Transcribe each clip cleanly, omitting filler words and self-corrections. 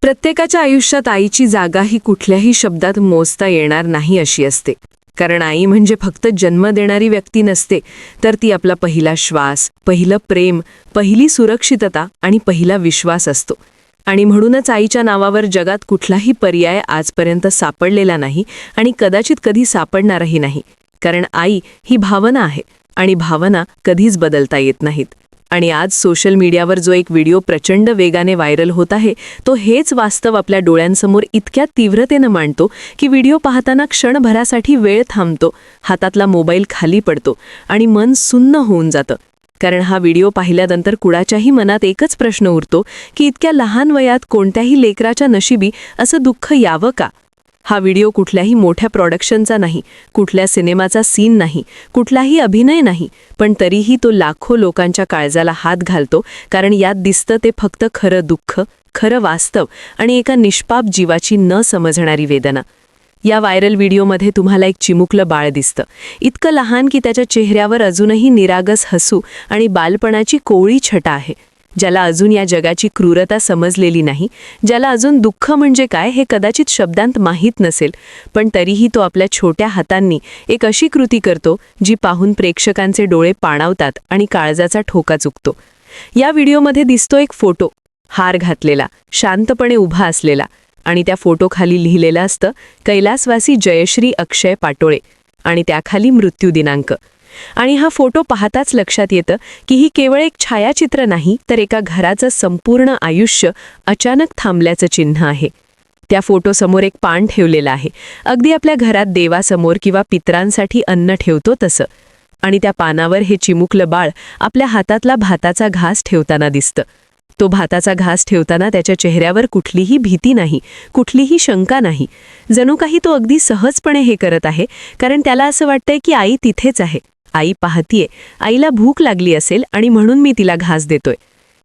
प्रत्येकाच्या आयुष्यात आईची जागा ही कुठल्याही शब्दात मोजता येणार नाही अशी असते. कारण आई म्हणजे फक्त जन्म देणारी व्यक्ती नसते, तर ती आपला पहिला श्वास, पहिलं प्रेम, पहिली सुरक्षितता आणि पहिला विश्वास असतो. आणि म्हणूनच आईच्या नावावर जगात कुठलाही पर्याय आजपर्यंत सापडलेला नाही आणि कदाचित कधी सापडणारही नाही. कारण आई ही भावना आहे आणि भावना कधीच बदलता येत नाहीत. आणि आज सोशल मीडियावर जो एक व्हिडिओ प्रचंड वेगाने व्हायरल होत आहे, तो हेच वास्तव आपल्या डोळ्यांसमोर इतक्या तीव्रतेनं मांडतो की व्हिडिओ पाहताना क्षणभरासाठी वेळ थांबतो, हातातला मोबाईल खाली पडतो आणि मन सुन्न होऊन जातं. कारण हा व्हिडिओ पाहिल्यानंतर कुणाच्याही मनात एकच प्रश्न उरतो की इतक्या लहान वयात कोणत्याही लेकराच्या नशिबी असं दुःख यावं का? हा व्हिडिओ कुठल्याही मोठ्या प्रोडक्शनचा नाही, कुठल्या सिनेमाचा सीन नाही, कुठलाही अभिनय नाही, पण तरीही तो लाखो लोकांच्या काळजाला हात घालतो. कारण यात दिसतं ते फक्त खरं दुःख, खरं वास्तव आणि एका निष्पाप जीवाची न समजणारी वेदना. या व्हायरल व्हिडिओमध्ये तुम्हाला एक चिमुकलं बाळ दिसतं, इतकं लहान की त्याच्या चेहऱ्यावर अजूनही निरागस हसू आणि बालपणाची कोवळी छटा आहे. ज्याला अजून या जगाची क्रूरता समजलेली नाही, ज्याला अजून दुःख म्हणजे काय हे कदाचित शब्दांत माहीत नसेल, पण तरीही तो आपल्या छोट्या हातांनी एक अशी कृती करतो जी पाहून प्रेक्षकांचे डोळे पाणावतात आणि काळजाचा ठोका चुकतो. या व्हिडिओमध्ये दिसतो एक फोटो, हार घातलेला, शांतपणे उभा असलेला, आणि त्या फोटोखाली लिहिलेलं असतं कैलासवासी जयश्री अक्षय पाटोळे आणि त्याखाली मृत्यू दिनांक. आणि हा फोटो पाहताच लक्षात येतं की ही केवळ एक छायाचित्र नाही, तर एका घराचं संपूर्ण आयुष्य अचानक थांबल्याचं चिन्ह आहे. त्या फोटोसमोर एक पान ठेवलेलं आहे, अगदी आपल्या घरात देवासमोर किंवा पितरांसाठी अन्न ठेवतो तसं. आणि त्या पानावर हे चिमुकलं बाळ आपल्या हातातला भाताचा घास ठेवताना दिसतं. तो भाताचा घास ठेवताना त्याच्या चेहऱ्यावर कुठलीही भीती नाही, कुठलीही शंका नाही. जणू काही तो अगदी सहजपणे हे करत आहे, कारण त्याला असं वाटतंय की आई तिथेच आहे, आई पाहतीये, आईला भूक लागली असेल आणि म्हणून मी तिला घास देतोय.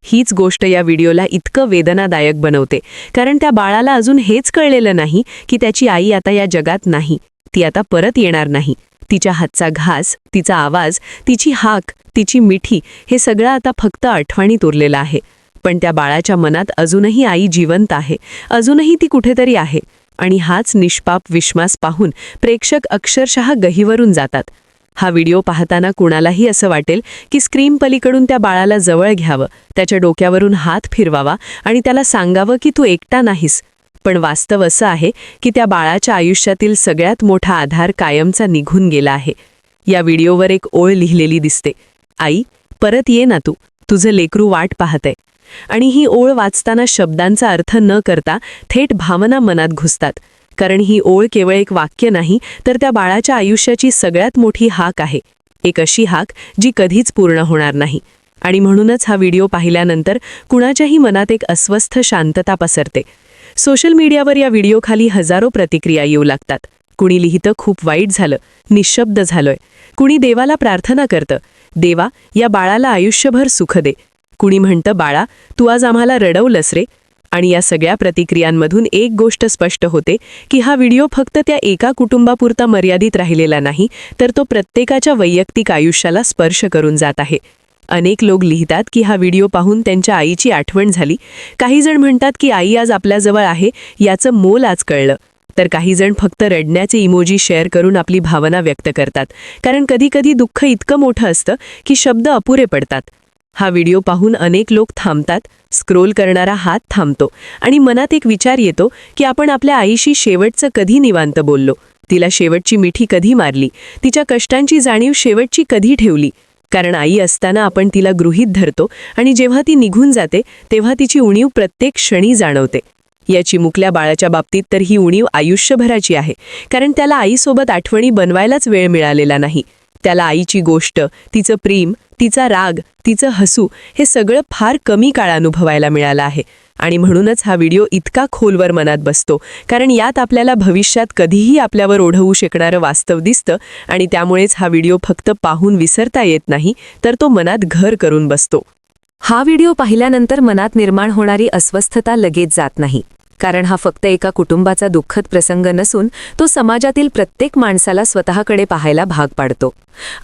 हीच गोष्ट या व्हिडिओला इतकं वेदनादायक बनवते, कारण त्या बाळाला अजून हेच कळलेलं नाही की त्याची आई आता या जगात नाही, ती आता परत येणार नाही. तिच्या हातचा घास, तिचा आवाज, तिची हाक, तिची मिठी हे सगळं आता फक्त आठवणीत उरलेलं आहे. पण त्या बाळाच्या मनात अजूनही आई जिवंत आहे, अजूनही ती कुठेतरी आहे. आणि हाच निष्पाप विश्वास पाहून प्रेक्षक अक्षरशः गहिवरून जातात. हा व्हिडिओ पाहताना कुणालाही असं वाटेल की स्क्रीन पलीकडून त्या बाळाला जवळ घ्यावं, त्याच्या डोक्यावरून हात फिरवावा आणि त्याला सांगावं की तू एकटा नाहीस. पण वास्तव असं आहे की त्या बाळाच्या आयुष्यातील सगळ्यात मोठा आधार कायमचा निघून गेला आहे. या व्हिडिओवर एक ओळ लिहिलेली दिसते, आई परत ये ना तू, तुझं लेकरू वाट पाहतंय. आणि ही ओळ वाचताना शब्दांचा अर्थ न करता थेट भावना मनात घुसतात. कारण ही ओळ केवळ एक वाक्य नाही, तर त्या बाळाच्या आयुष्याची सगळ्यात मोठी हाक आहे. एक अशी हाक जी कधीच पूर्ण होणार नाही. आणि म्हणूनच हा व्हिडिओ पाहिल्यानंतर कुणाच्याही मनात एक अस्वस्थ शांतता पसरते. सोशल मीडियावर या व्हिडिओखाली हजारो प्रतिक्रिया येऊ लागतात. कुणी लिहितं खूप वाईट झालं, निशब्द झालोय. कुणी देवाला प्रार्थना करतं, देवा या बाळाला आयुष्यभर सुख दे. कुणी म्हणतं बाळा तू आज आम्हाला रडवलंस रे. आणि या सगळ्या प्रतिक्रियांमधून एक गोष्ट स्पष्ट होते की हा व्हिडिओ फक्त त्या एका कुटुंबापुरता मर्यादित राहिलेला नाही, तर तो प्रत्येकाच्या वैयक्तिक आयुष्याला स्पर्श करून जात आहे. अनेक लोक लिहितात की हा व्हिडिओ पाहून त्यांच्या आईची आठवण झाली. काही जण म्हणतात की आई आज आपल्याजवळ आहे, याचं मोल आज कळलं. तर काही जण फक्त रडण्याचे इमोजी शेअर करून आपली भावना व्यक्त करतात. कारण कधीकधी दुःख इतकं मोठं असतं की शब्द अपुरे पडतात. हा व्हिडिओ पाहून अनेक लोक थांबतात, स्क्रोल करणारा हात थांबतो आणि मनात एक विचार येतो की आपण आपल्या आईशी शेवटचं कधी निवांत बोललो, तिला शेवटची मिठी कधी मारली, तिच्या कष्टांची जाणीव शेवटची कधी ठेवली. कारण आई असताना आपण तिला गृहीत धरतो आणि जेव्हा ती निघून जाते तेव्हा तिची उणीव प्रत्येक क्षणी जाणवते. या चिमुकल्या बाळाच्या बाबतीत तर ही उणीव आयुष्यभराची आहे, कारण त्याला आईसोबत आठवणी बनवायलाच वेळ मिळालेला नाही. त्याला आईची गोष्ट, तिचं प्रेम, तिचा राग, तिचं हसू हे सगळं फार कमी काळ अनुभवायला मिळालं आहे. आणि म्हणूनच हा व्हिडिओ इतका खोलवर मनात बसतो, कारण यात आपल्याला भविष्यात कधीही आपल्यावर ओढवू शकणारं वास्तव दिसतं. आणि त्यामुळेच हा व्हिडिओ फक्त पाहून विसरता येत नाही, तर तो मनात घर करून बसतो. हा व्हिडिओ पाहिल्यानंतर मनात निर्माण होणारी अस्वस्थता लगेच जात नाही. कारण हा फक्त एका कुटुंबाचा दुःखद प्रसंग नसून तो समाजातील प्रत्येक माणसाला स्वतःकडे पाहायला भाग पाडतो.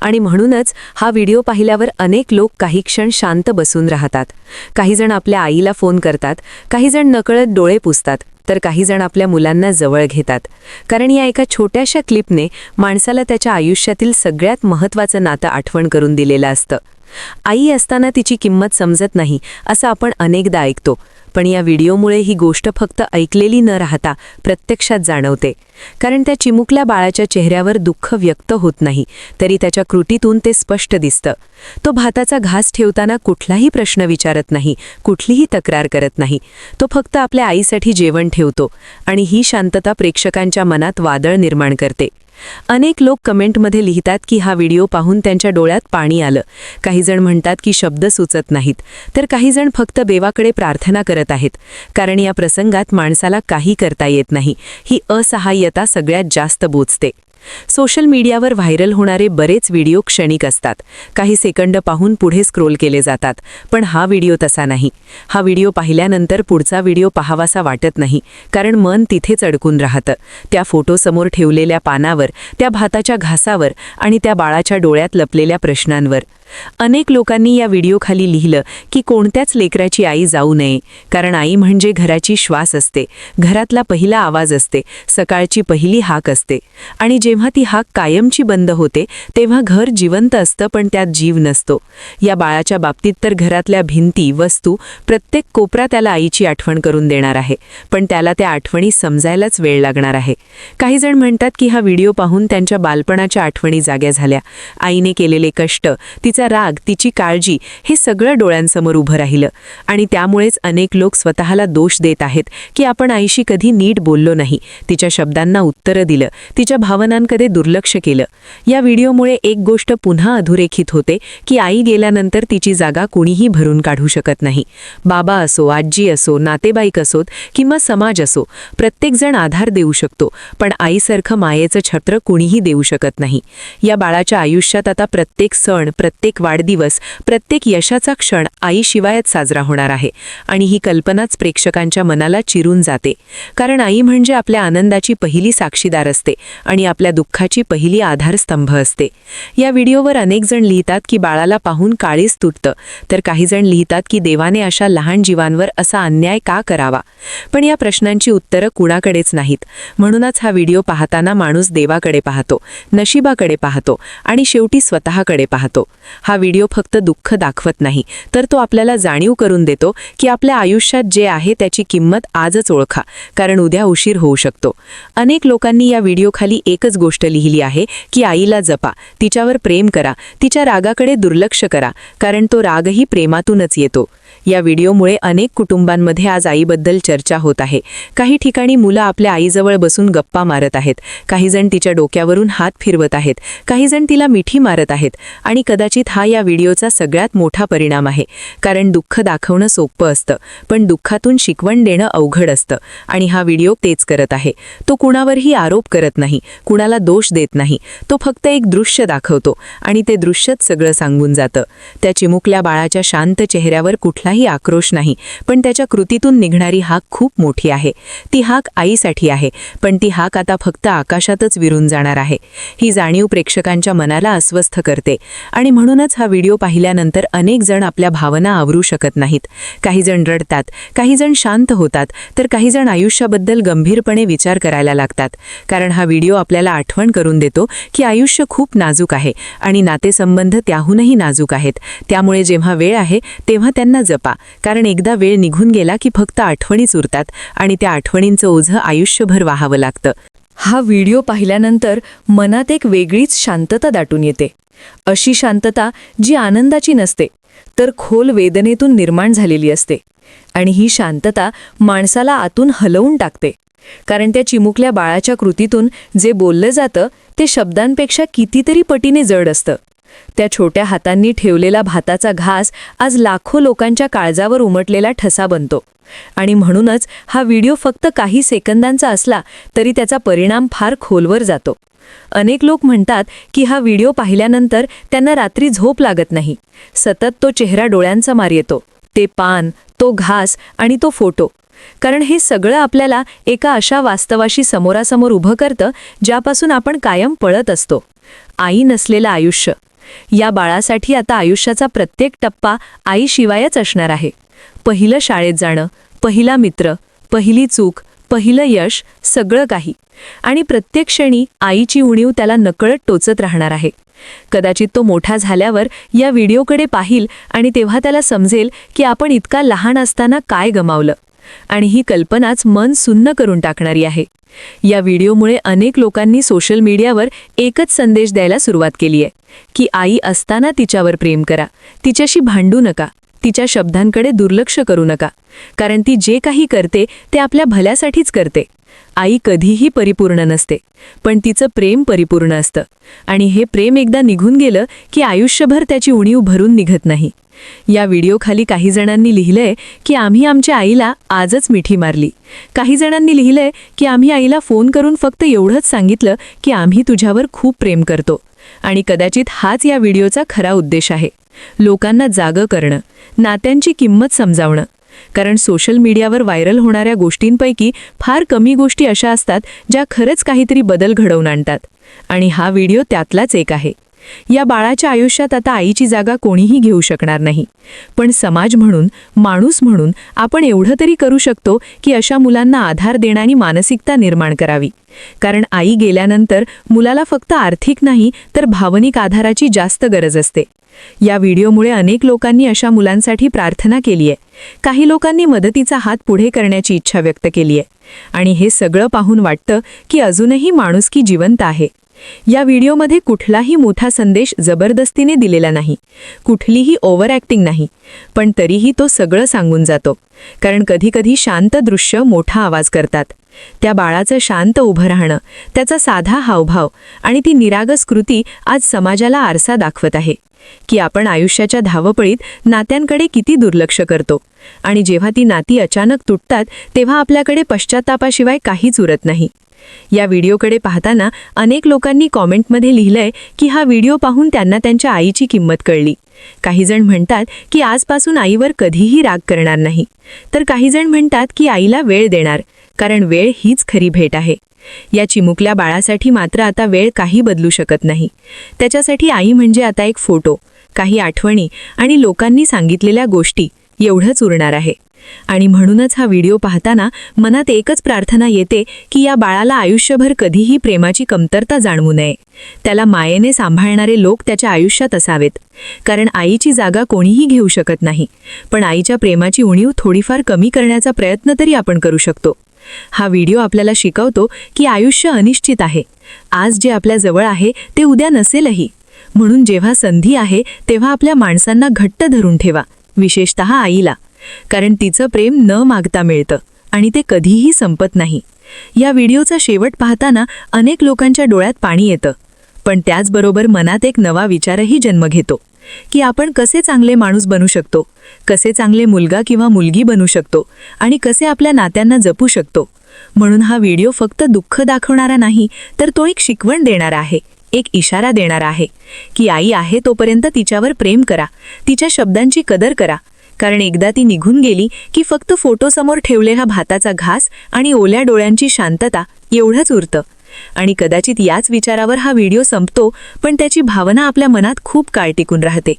आणि म्हणूनच हा व्हिडिओ पाहिल्यावर अनेक लोक काही क्षण शांत बसून राहतात. काही जण आपल्या आईला फोन करतात, काही जण नकळत डोळे पुसतात, तर काही जण आपल्या मुलांना जवळ घेतात. कारण या एका छोट्याशा क्लिपने माणसाला त्याच्या आयुष्यातील सगळ्यात महत्त्वाचं नातं आठवण करून दिलेलं असतं. आई असताना तिची किंमत समजत नाही असं आपण अनेकदा ऐकतो, पण या व्हिडिओमुळे ही गोष्ट फक्त ऐकलेली न राहता प्रत्यक्षात जाणवते. कारण त्या चिमुकल्या बाळाच्या चेहऱ्यावर दुःख व्यक्त होत नाही, तरी त्याच्या कृतीतून ते स्पष्ट दिसतं. तो भाताचा घास ठेवताना कुठलाही प्रश्न विचारत नाही, कुठलीही तक्रार करत नाही. तो फक्त आपल्या आईसाठी जेवण ठेवतो, आणि ही शांतता प्रेक्षकांच्या मनात वादळ निर्माण करते. अनेक लोक कमेंटमध्ये लिहितात की हा व्हिडिओ पाहून त्यांच्या डोळ्यात पाणी आलं. काही जण म्हणतात की शब्द सुचत नाहीत, तर काही जण फक्त देवाकडे प्रार्थना करत आहेत. कारण या प्रसंगात माणसाला काही करता येत नाही, ही असहाय्यता सगळ्यात जास्त बोचते. सोशल मीडियावर व्हायरल होणारे बरेच व्हिडिओ क्षणिक असतात, काही सेकंद पाहून पुढे स्क्रोल केले जातात. पण हा व्हिडिओ तसा नाही. हा व्हिडिओ पाहिल्यानंतर पुढचा व्हिडिओ पाहावासा वाटत नाही, कारण मन तिथेच अडकून राहतं. त्या फोटोसमोर ठेवलेल्या पानावर, त्या भाताच्या घासावर आणि त्या बाळाच्या डोळ्यात लपलेल्या प्रश्नांवर. अनेक लोकांनी या व्हिडिओखाली लिहिलं की कोणत्याच लेकराची आई जाऊ नये, कारण आई म्हणजे घराची श्वास असते, घरातला पहिला आवाज असते, सकाळची पहिली हाक असते. आणि जेव्हा ती हाक कायमची बंद होते तेव्हा घर जिवंत असतं, पण त्यात जीव नसतो. या बाळाच्या बाबतीत तर घरातल्या भिंती, वस्तू, प्रत्येक कोपरा त्याला आईची आठवण करून देणार आहे, पण त्याला त्या आठवणी समजायलाच वेळ लागणार आहे. काही जण म्हणतात की हा व्हिडिओ पाहून त्यांच्या बालपणाच्या आठवणी जाग्या झाल्या. आईने केलेले कष्ट, तिचा राग, तिची काळजी, हे सगळं डोळ्यांसमोर उभं राहिलं. आणि त्यामुळेच अनेक लोक स्वतःला दोष देत आहेत की आपण आईशी कधी नीट बोललो नाही, तिच्या शब्दांना उत्तरं दिलं, तिच्या भावनांकडे दुर्लक्ष केलं. या व्हिडिओमुळे एक गोष्ट पुन्हा अधोरेखित होते की आई गेल्यानंतर तिची जागा कुणीही भरून काढू शकत नाही. बाबा असो, आजी असो, नातेवाईक असोत किंवा समाज असो, प्रत्येकजण आधार देऊ शकतो, पण आईसारखं मायेचं छत्र कुणीही देऊ शकत नाही. या बाळाच्या आयुष्यात आता प्रत्येक सण, प्रत्येक वाढदिवस, प्रत्येक यशाचा क्षण आईशिवायच साजरा होणार आहे. आणि ही कल्पनाच प्रेक्षकांच्या मनाला चिरून जाते. कारण आई म्हणजे आपल्या आनंदाची पहिली साक्षीदार असते आणि आपल्या दुःखाची पहिली आधारस्तंभ असते. या व्हिडिओवर अनेक जण लिहितात की बाळाला पाहून काळीज तुटतं, तर काही जण लिहितात की देवाने अशा लहान जीवांवर असा अन्याय का करावा. पण या प्रश्नांची उत्तरं कुणाकडेच नाहीत. म्हणूनच हा व्हिडिओ पाहताना माणूस देवाकडे पाहतो, नशिबाकडे पाहतो आणि शेवटी स्वतःकडे पाहतो. हा व्हिडिओ फक्त दुःख दाखवत नाही, तर तो आपल्याला जाणीव करून देतो की आपल्या आयुष्यात जे आहे त्याची किंमत आजच ओळखा, कारण उद्या उशीर होऊ शकतो. अनेक लोकांनी या व्हिडिओखाली एकच गोष्ट लिहिली आहे की आईला जपा, तिच्यावर प्रेम करा, तिच्या रागाकडे दुर्लक्ष करा, कारण तो रागही प्रेमातूनच येतो. या व्हिडिओमुळे अनेक कुटुंबांमध्ये आज आईबद्दल चर्चा होत आहे. काही ठिकाणी मुलं आपल्या आईजवळ बसून गप्पा मारत आहेत, काही जण तिच्या डोक्यावरून हात फिरवत आहेत, काही जण तिला मिठी मारत आहेत. आणि कदाचित हा या व्हिडिओचा सगळ्यात मोठा परिणाम आहे, कारण दुःख दाखवणं सोपं असतं, पण दुःखातून शिकवण देणं अवघड असतं. आणि हा व्हिडिओ तेच करत आहे. तो कुणावरही आरोप करत नाही, कुणाला दोष देत नाही, तो फक्त एक दृश्य दाखवतो आणि ते दृश्यच सगळं सांगून जातं. त्या चिमुकल्या बाळाच्या शांत चेहऱ्यावर कुठलाही आक्रोश नाही, पण त्याच्या कृतीतून निघणारी हाक खूप मोठी आहे. ती हाक आईसाठी आहे, पण ती हाक आता फक्त आकाशातच विरून जाणार आहे. ही जाणीव प्रेक्षकांच्या मनाला अस्वस्थ करते. आणि म्हणूनच हा व्हिडिओ पाहिल्यानंतर अनेक जण आपल्या भावना आवरू शकत नाहीत. काही जण रडतात, काही जण शांत होतात, तर काही जण आयुष्याबद्दल गंभीरपणे विचार करायला लागतात. कारण हा व्हिडिओ आपल्याला आठवण करून देतो की आयुष्य खूप नाजूक आहे आणि नातेसंबंध त्याहूनही नाजूक आहेत. त्यामुळे जेव्हा वेळ आहे तेव्हा त्यांना जपा, कारण एकदा वेळ निघून गेला की फक्त आठवणीच उरतात आणि त्या आठवणींचं ओझं आयुष्यभर वाहावं लागतं. हा व्हिडिओ पाहिल्यानंतर मनात एक वेगळीच शांतता दाटून येते. अशी शांतता जी आनंदाची नसते, तर खोल वेदनेतून निर्माण झालेली असते. आणि ही शांतता माणसाला आतून हलवून टाकते. कारण त्या चिमुकल्या बाळाच्या कृतीतून जे बोललं जातं ते शब्दांपेक्षा कितीतरी पटीने जड असतं. त्या छोट्या हातांनी ठेवलेला भाताचा घास आज लाखो लोकांच्या काळजावर उमटलेला ठसा बनतो. आणि म्हणूनच हा व्हिडिओ फक्त काही सेकंदांचा असला तरी त्याचा परिणाम फार खोलवर जातो. अनेक लोक म्हणतात की हा व्हिडिओ पाहिल्यानंतर त्यांना रात्री झोप लागत नाही. सतत तो चेहरा डोळ्यांसमोर येतो, ते पान, तो घास आणि तो फोटो. कारण हे सगळं आपल्याला एका अशा वास्तवाशी समोरासमोर उभं करतं ज्यापासून आपण कायम पळत असतो. आई नसलेलं आयुष्य. या बाळासाठी आता आयुष्याचा प्रत्येक टप्पा आईशिवायच असणार आहे. पहिलं शाळेत जाणं, पहिला मित्र, पहिली चूक, पहिलं यश, सगळं काही. आणि प्रत्येक क्षणी आईची उणीव त्याला नकळत टोचत राहणार आहे. कदाचित तो मोठा झाल्यावर या व्हिडिओकडे पाहील आणि तेव्हा त्याला समजेल की आपण इतका लहान असताना काय गमावलं. आणि ही कल्पनाच मन सुन्न करून टाकणारी आहे. या व्हिडिओमुळे अनेक लोकांनी सोशल मीडियावर एकच संदेश द्यायला सुरुवात केली आहे की आई असताना तिच्यावर प्रेम करा, तिच्याशी भांडू नका, तिच्या शब्दांकडे दुर्लक्ष करू नका, कारण ती जे काही करते ते आपल्या भल्यासाठीच करते. आई कधीही परिपूर्ण नसते, पण तिचं प्रेम परिपूर्ण असतं. आणि हे प्रेम एकदा निघून गेलं की आयुष्यभर त्याची उणीव भरून निघत नाही. या व्हिडिओखाली काही जणांनी लिहिलंय की आम्ही आमच्या आईला आजच मिठी मारली. काही जणांनी लिहिलंय की आम्ही आईला फोन करून फक्त एवढंच सांगितलं की आम्ही तुझ्यावर खूप प्रेम करतो. आणि कदाचित हाच या व्हिडिओचा खरा उद्देश आहे. लोकांना जागं करणं, नात्यांची किंमत समजावणं. कारण सोशल मीडियावर व्हायरल होणाऱ्या गोष्टींपैकी फार कमी गोष्टी अशा असतात ज्या खरंच काहीतरी बदल घडवून आणतात. आणि हा व्हिडिओ त्यातलाच एक आहे. या बाळाच्या आयुष्यात आता आईची जागा कोणीही घेऊ शकणार नाही. पण समाज म्हणून, माणूस म्हणून आपण एवढं तरी करू शकतो की अशा मुलांना आधार देणारी मानसिकता निर्माण करावी. कारण आई गेल्यानंतर मुलाला फक्त आर्थिक नाही तर भावनिक आधाराची जास्त गरज असते. या व्हिडिओमुळे अनेक लोकांनी अशा मुलांसाठी प्रार्थना केली आहे. काही लोकांनी मदतीचा हात पुढे करण्याची इच्छा व्यक्त केली आहे. आणि हे सगळं पाहून वाटतं की अजूनही माणुसकी जिवंत आहे. या व्हिडिओमध्ये कुठलाही मोठा संदेश जबरदस्तीने दिलेला नाही, कुठलीही ओव्हर ॲक्टिंग नाही, पण तरीही तो सगळं सांगून जातो. कारण कधीकधी शांत दृश्य मोठा आवाज करतात. त्या बाळाचं शांत उभं राहणं, त्याचा साधा हावभाव आणि ती निरागस कृती आज समाजाला आरसा दाखवत आहे की आपण आयुष्याच्या धावपळीत नात्यांकडे किती दुर्लक्ष करतो. आणि जेव्हा ती नाती अचानक तुटतात तेव्हा आपल्याकडे पश्चात्तापाशिवाय काहीच उरत नाही. या व्हिडिओकडे पाहताना अनेक लोकांनी कॉमेंटमध्ये लिहिलंय की हा व्हिडिओ पाहून त्यांना त्यांच्या आईची किंमत कळली. काही जण म्हणतात की आजपासून आईवर कधीही राग करणार नाही, तर काही जण म्हणतात की आईला वेळ देणार, कारण वेळ हीच खरी भेट आहे. या चिमुकल्या बाळासाठी मात्र आता वेळ काही बदलू शकत नाही. त्याच्यासाठी आई म्हणजे आता एक फोटो, काही आठवणी आणि लोकांनी सांगितलेल्या गोष्टी एवढंच उरणार आहे. आणि म्हणूनच हा व्हिडिओ पाहताना मनात एकच प्रार्थना येते की या बाळाला आयुष्यभर कधीही प्रेमाची कमतरता जाणवू नये. त्याला मायेने सांभाळणारे लोक त्याच्या आयुष्यात असावेत. कारण आईची जागा कोणीही घेऊ शकत नाही, पण आईच्या प्रेमाची उणीव थोडीफार कमी करण्याचा प्रयत्न तरी आपण करू शकतो. हा व्हिडिओ आपल्याला शिकवतो की आयुष्य अनिश्चित आहे. आज जे आपल्या जवळ आहे ते उद्या नसेलही. म्हणून जेव्हा संधी आहे तेव्हा आपल्या माणसांना घट्ट धरून ठेवा, विशेषतः आईला. कारण तिचं प्रेम न मागता मिळतं आणि ते कधीही संपत नाही. या व्हिडिओचा शेवट पाहताना अनेक लोकांच्या डोळ्यात पाणी येतं, पण त्याचबरोबर मनात एक नवा विचारही जन्म घेतो की आपण कसे चांगले माणूस बनू शकतो, कसे चांगले मुलगा किंवा मुलगी बनू शकतो आणि कसे आपल्या नात्यांना जपू शकतो. म्हणून हा व्हिडिओ फक्त दुःख दाखवणारा नाही, तर तो एक शिकवण देणारा आहे, एक इशारा देणारा आहे की आई आहे तोपर्यंत तिच्यावर प्रेम करा, तिच्या शब्दांची कदर करा. कारण एकदा ती निघून गेली की फक्त फोटोसमोर ठेवलेला भाताचा घास आणि ओल्या डोळ्यांची शांतता एवढंच उरतं. आणि कदाचित याच विचारावर हा व्हिडिओ संपतो, पण त्याची भावना आपल्या मनात खूप काळ टिकून राहते.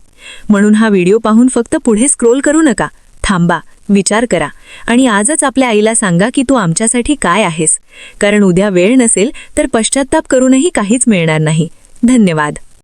म्हणून हा व्हिडिओ पाहून फक्त पुढे स्क्रोल करू नका, थांबा, विचार करा आणि आजच आपल्या आईला सांगा की तू आमच्यासाठी काय आहेस. कारण उद्या वेळ नसेल तर पश्चात्ताप करूनही काहीच मिळणार नाही. धन्यवाद.